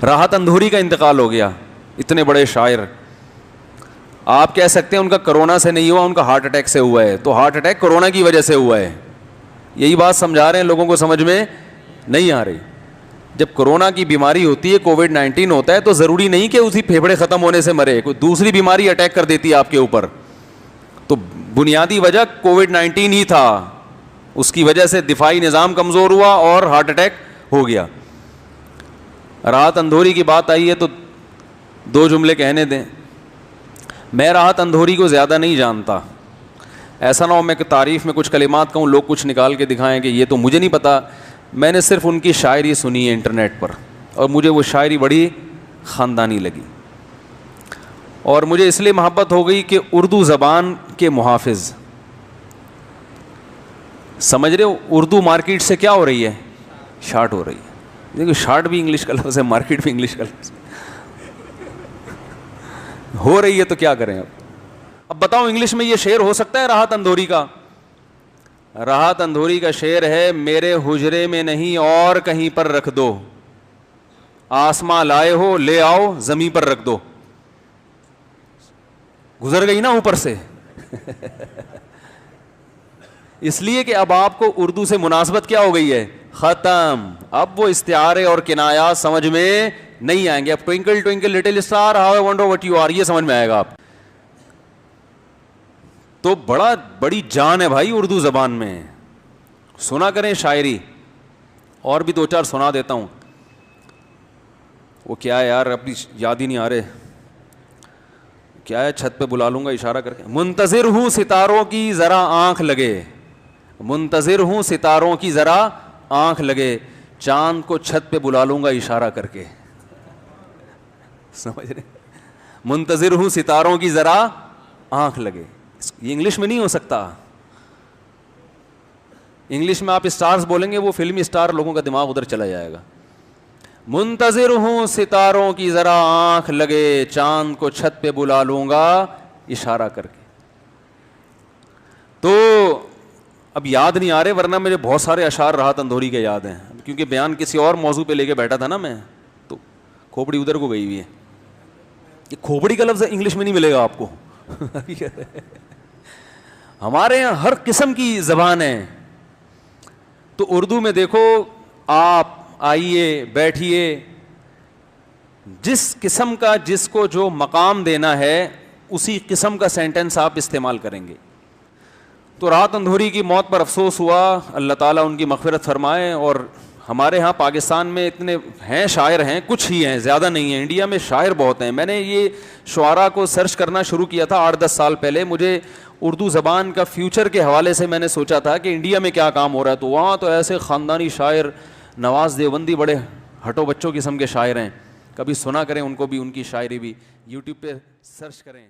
راحت اندھوری کا انتقال ہو گیا, اتنے بڑے شاعر. آپ کہہ سکتے ہیں ان کا کرونا سے نہیں ہوا, ان کا ہارٹ اٹیک سے ہوا ہے. تو ہارٹ اٹیک کرونا کی وجہ سے ہوا ہے, یہی بات سمجھا رہے ہیں, لوگوں کو سمجھ میں نہیں آ رہی. جب کرونا کی بیماری ہوتی ہے, کووڈ-19 ہوتا ہے, تو ضروری نہیں کہ اسی پھیپھڑے ختم ہونے سے مرے, کوئی دوسری بیماری اٹیک کر دیتی ہے آپ کے اوپر. تو بنیادی وجہ کووڈ-19 ہی تھا, اس کی وجہ سے دفاعی نظام کمزور ہوا اور ہارٹ اٹیک ہو گیا. راحت اندھوری کی بات آئی ہے تو 2 جملے کہنے دیں. میں راحت اندھوری کو زیادہ نہیں جانتا, ایسا نہ ہو میں تعریف میں کچھ کلمات کہوں, لوگ کچھ نکال کے دکھائیں کہ یہ تو مجھے نہیں پتا. میں نے صرف ان کی شاعری سنی ہے انٹرنیٹ پر, اور مجھے وہ شاعری بڑی خاندانی لگی, اور مجھے اس لیے محبت ہو گئی کہ اردو زبان کے محافظ. سمجھ رہے ہو, اردو مارکیٹ سے کیا ہو رہی ہے, شارٹ ہو رہی ہے. دیکھو شارٹ بھی انگلش کا لفظ ہے, مارکیٹ بھی انگلش کا لفظ ہو رہی ہے, تو کیا کریں اب بتاؤ انگلش میں یہ شعر ہو سکتا ہے راحت اندھوری کا؟ راحت اندھوری کا شعر ہے, میرے حجرے میں نہیں اور کہیں پر رکھ دو, آسماں لائے ہو لے آؤ زمین پر رکھ دو. گزر گئی نا اوپر سے اس لیے کہ اب آپ کو اردو سے مناسبت کیا ہو گئی ہے, ختم. اب وہ استعارے اور کنایات سمجھ میں نہیں آئیں گے. اب twinkle twinkle little star how I wonder what you are, یہ سمجھ میں آئے گا آپ. تو بڑی جان ہے بھائی اردو زبان میں. سنا کریں شاعری, اور بھی 2-4 سنا دیتا ہوں. وہ کیا ہے یار, اپنی یاد ہی نہیں آ رہے. کیا ہے, چھت پہ بلا لوں گا اشارہ کر کے. منتظر ہوں ستاروں کی ذرا آنکھ لگے, منتظر ہوں ستاروں کی ذرا آنکھ لگے, چاند کو چھت پہ بلا لوں گا اشارہ کر کے. سمجھ رہے, منتظر ہوں ستاروں کی ذرا آنکھ لگے. یہ انگلش میں نہیں ہو سکتا. انگلش میں آپ اسٹارز بولیں گے, وہ فلمی اسٹار, لوگوں کا دماغ ادھر چلا جائے گا. منتظر ہوں ستاروں کی ذرا آنکھ لگے, چاند کو چھت پہ بلا لوں گا اشارہ کر کے. تو اب یاد نہیں آ رہے, ورنہ مجھے بہت سارے اشعار راحت اندھوری کے یاد ہیں, کیونکہ بیان کسی اور موضوع پہ لے کے بیٹھا تھا نا میں, تو کھوپڑی ادھر کو گئی ہوئی ہے. یہ کھوپڑی کا لفظ انگلش میں نہیں ملے گا آپ کو ہمارے یہاں ہر قسم کی زبان ہے. تو اردو میں دیکھو, آپ آئیے بیٹھیے, جس قسم کا جس کو جو مقام دینا ہے اسی قسم کا سینٹنس آپ استعمال کریں گے. تو راحت اندھوری کی موت پر افسوس ہوا, اللہ تعالیٰ ان کی مغفرت فرمائے. اور ہمارے ہاں پاکستان میں اتنے ہیں شاعر ہیں, کچھ ہی ہیں, زیادہ نہیں ہیں. انڈیا میں شاعر بہت ہیں. میں نے یہ شعراء کو سرچ کرنا شروع کیا تھا 8-10 سال پہلے. مجھے اردو زبان کا فیوچر کے حوالے سے میں نے سوچا تھا کہ انڈیا میں کیا کام ہو رہا ہے, تو وہاں تو ایسے خاندانی شاعر, نواز دیوبندی بڑے ہٹو بچوں قسم کے شاعر ہیں. کبھی سنا کریں ان کو بھی, ان کی شاعری بھی, یوٹیوب پہ سرچ کریں.